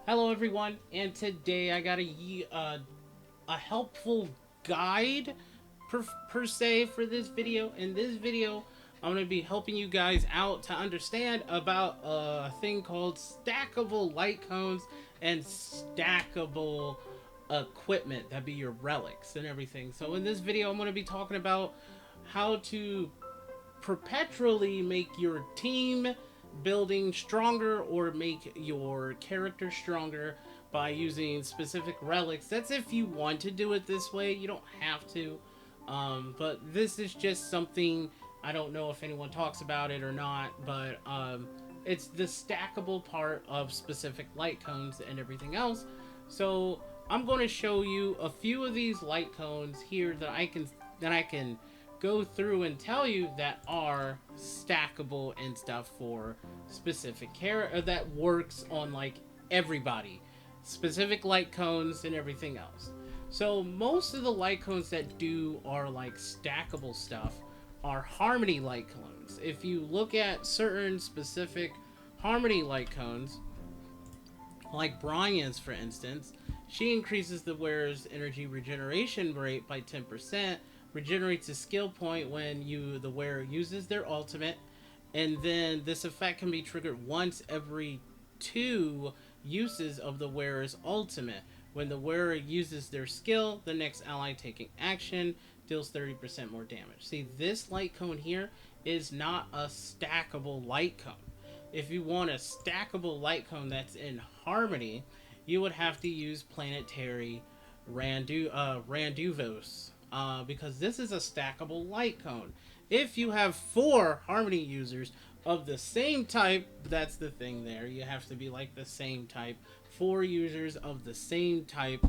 Hello everyone, and today I got a helpful guide per se for this video. In this video, I'm going to be helping you guys out to understand about a thing called stackable light cones and stackable equipment. That'd be your relics and everything. So in this video, I'm going to be talking about how to perpetually make your team building stronger or make your character stronger by using specific relics. That's if you want to do it this way. You don't have to. But this is just something I don't know if anyone talks about it or not, but it's the stackable part of specific light cones and everything else. So I'm going to show you a few of these light cones here that I can go through and tell you that are stackable and stuff for specific care that works on like everybody, specific light cones and everything else. So most of the light cones that do are like stackable stuff are harmony light cones. If you look at certain specific harmony light cones, like Brian's for instance, she increases the wearer's energy regeneration rate by 10%, regenerates a skill point when the wearer uses their ultimate, and then this effect can be triggered once every two uses of the wearer's ultimate. When the wearer uses their skill, the next ally taking action deals 30% more damage. See, this light cone here is not a stackable light cone. If you want a stackable light cone that's in harmony, you would have to use planetary Randuvos, because this is a stackable light cone. If you have four harmony users of the same type, that's the thing there. You have to be like the same type. Four users of the same type,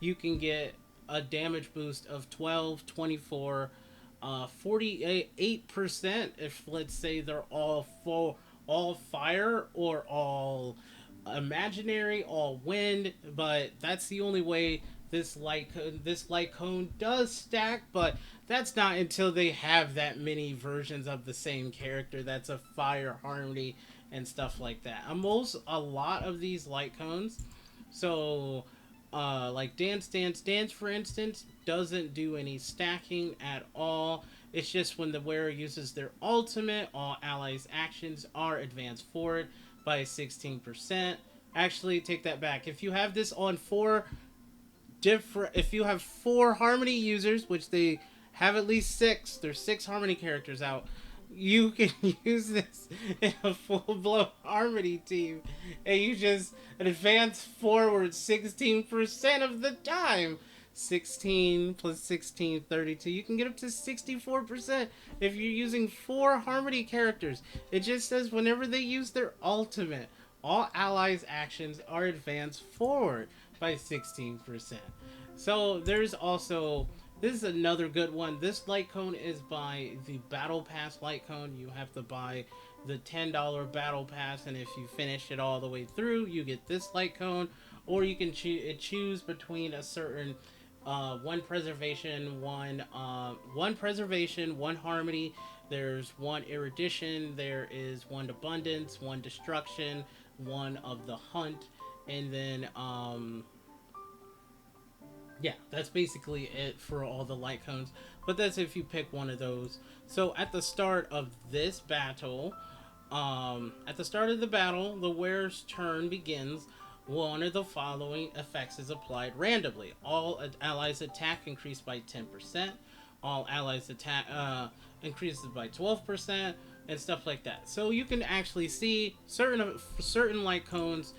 you can get a damage boost of 12, 24, 48% if let's say they're all fire or all imaginary, all wind, but that's the only way this light cone does stack, but that's not until they have that many versions of the same character that's a fire harmony and stuff like that. A lot of these light cones, so like Dance for instance doesn't do any stacking at all. It's just when the wearer uses their ultimate, all allies actions are advanced forward by 16%. Actually, take that back. If you have this on if you have four harmony users, which they have at least six, there's six harmony characters out, you can use this in a full-blown harmony team, and you just advance forward 16% of the time. 16 plus 16, 32. You can get up to 64% if you're using four harmony characters. It just says whenever they use their ultimate, all allies actions are advanced forward by 16%. So there's also, this is another good one. This light cone is by the Battle Pass light cone. You have to buy the $10 Battle Pass, and if you finish it all the way through, you get this light cone. Or you can choose between a certain one preservation, one harmony. There's one erudition. There is one abundance, one destruction, one of the hunt, and then yeah, that's basically it for all the light cones. But that's if you pick one of those. So at the start of this battle, the wearer's turn begins. One of the following effects is applied randomly. All allies attack increased by 10%. All allies attack increases by 12%, and stuff like that. So you can actually see certain light cones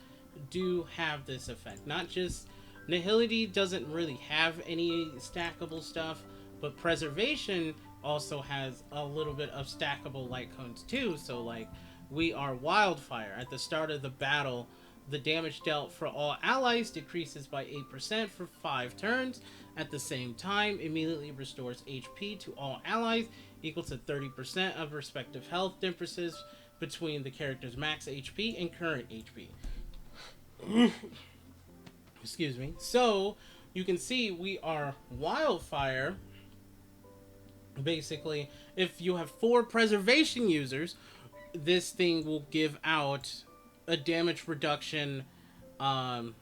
do have this effect. Not just Nihility doesn't really have any stackable stuff, but Preservation also has a little bit of stackable light cones too. So like we are Wildfire. At the start of the battle, the damage dealt for all allies decreases by 8% for 5 turns. At the same time, immediately restores HP to all allies equal to 30% of respective health differences between the character's max HP and current HP. Excuse me. So you can see we are Wildfire. Basically, if you have 4 preservation users, this thing will give out a damage reduction Um,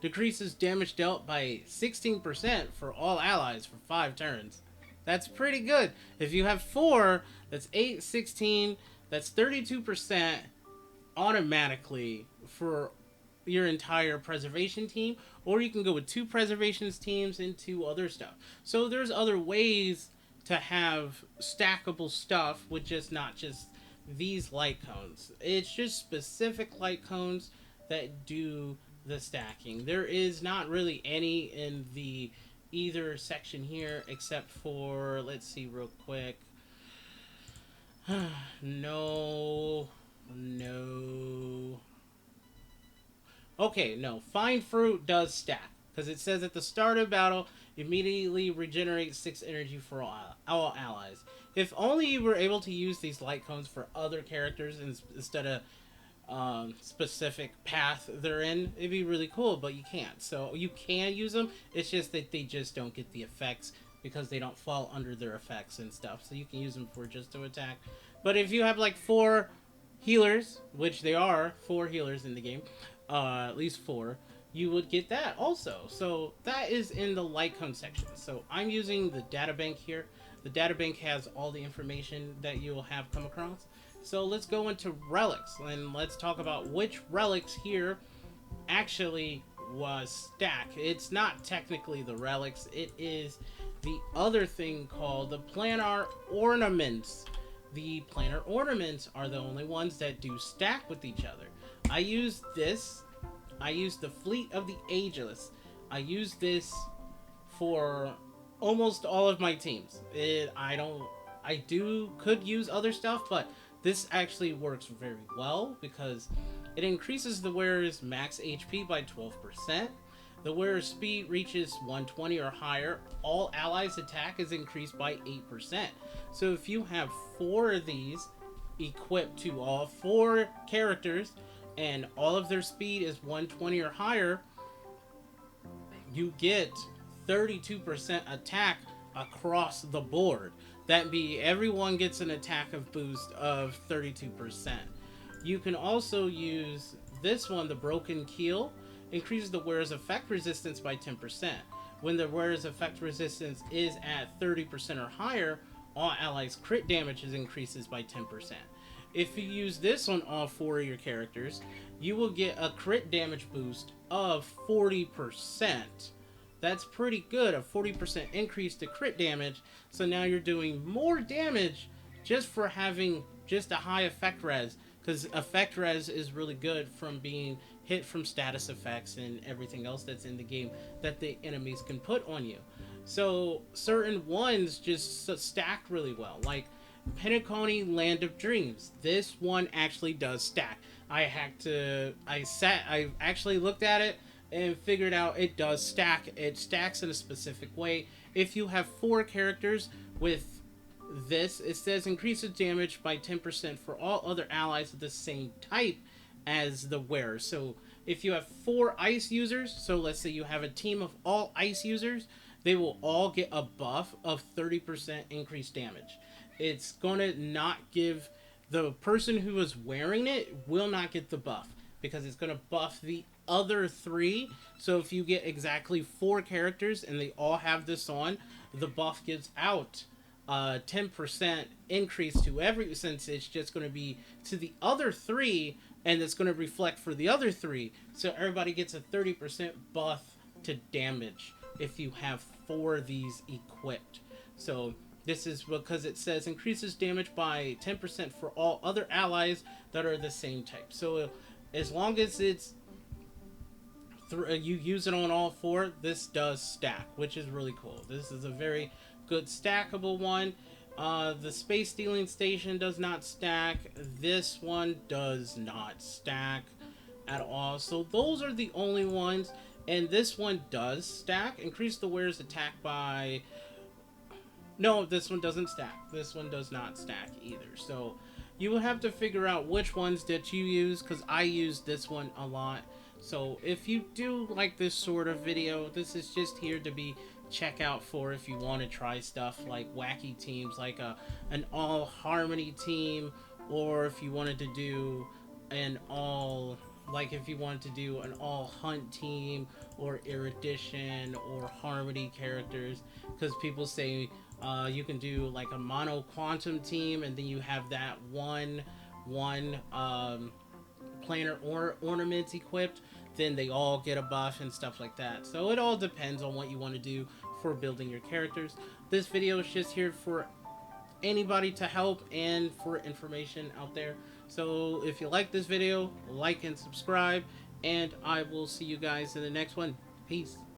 decreases damage dealt by 16% for all allies for 5 turns. That's pretty good. If you have 4, that's 8, 16, that's 32% automatically for your entire preservation team, or you can go with 2 preservations teams and 2 other stuff. So there's other ways to have stackable stuff with just not just these light cones. It's just specific light cones that do the stacking. There is not really any in the either section here except for, let's see real quick. No. No. Okay, no. Find Fruit does stack. Because it says at the start of battle, immediately regenerates 6 energy for all allies. If only you were able to use these light cones for other characters instead of specific path they're in, it'd be really cool, but you can't. So you can use them, it's just that they just don't get the effects because they don't fall under their effects and stuff. So you can use them for just to attack. But if you have like 4 healers, which there are 4 healers in the game, at least 4, you would get that also. So that is in the light cone section. So I'm using the data bank here. The data bank has all the information that you will have come across. So let's go into relics and let's talk about which relics here actually was stack. It's not technically the relics, it is the other thing called the planar ornaments. The planar ornaments are the only ones that do stack with each other. I use this. I use the Fleet of the Ageless. I use this for almost all of my teams. Could use other stuff, but this actually works very well because it increases the wearer's max HP by 12%. The wearer's speed reaches 120 or higher. All allies' attack is increased by 8%. So if you have 4 of these equipped to all 4 characters and all of their speed is 120 or higher, you get 32% attack across the board. That be everyone gets an attack of boost of 32%. You can also use this one, the Broken Keel, increases the wearer's effect resistance by 10%. When the wearer's effect resistance is at 30% or higher, all allies' crit damage increases by 10%. If you use this on all 4 of your characters, you will get a crit damage boost of 40%. That's pretty good, a 40% increase to crit damage. So now you're doing more damage just for having just a high effect res. Because effect res is really good from being hit from status effects and everything else that's in the game that the enemies can put on you. So certain ones just stack really well. Like Pentaconi Land of Dreams. This one actually does stack. I actually looked at it and figured out it does stack. It stacks in a specific way. If you have 4 characters with this, it says increases damage by 10% for all other allies of the same type as the wearer. So if you have 4 ice users, so let's say you have a team of all ice users, they will all get a buff of 30% increased damage. It's gonna not give the person who is wearing it will not get the buff because it's gonna buff the other 3. So if you get exactly 4 characters and they all have this on, the buff gives out 10% increase to every, since it's just going to be to the other 3 and it's going to reflect for the other 3, so everybody gets a 30% buff to damage if you have 4 of these equipped. So this is because it says increases damage by 10% for all other allies that are the same type. So as long as it's you use it on all 4, this does stack, which is really cool. This is a very good stackable one. The space stealing station does not stack. This one does not stack at all. So those are the only ones. And this one does stack. Increase the wearer's attack by... No, this one doesn't stack. This one does not stack either. So you will have to figure out which ones that you use, because I use this one a lot. So if you do like this sort of video, this is just here to be check out for if you want to try stuff like wacky teams, like an all harmony team, or if you wanted to do an all like if you wanted to do an all hunt team or erudition or harmony characters, because people say you can do like a mono quantum team, and then you have that one planar or ornaments equipped, then they all get a buff and stuff like that. So it all depends on what you want to do for building your characters. This video is just here for anybody to help and for information out there. So if you like this video, like and subscribe, and I will see you guys in the next one. Peace.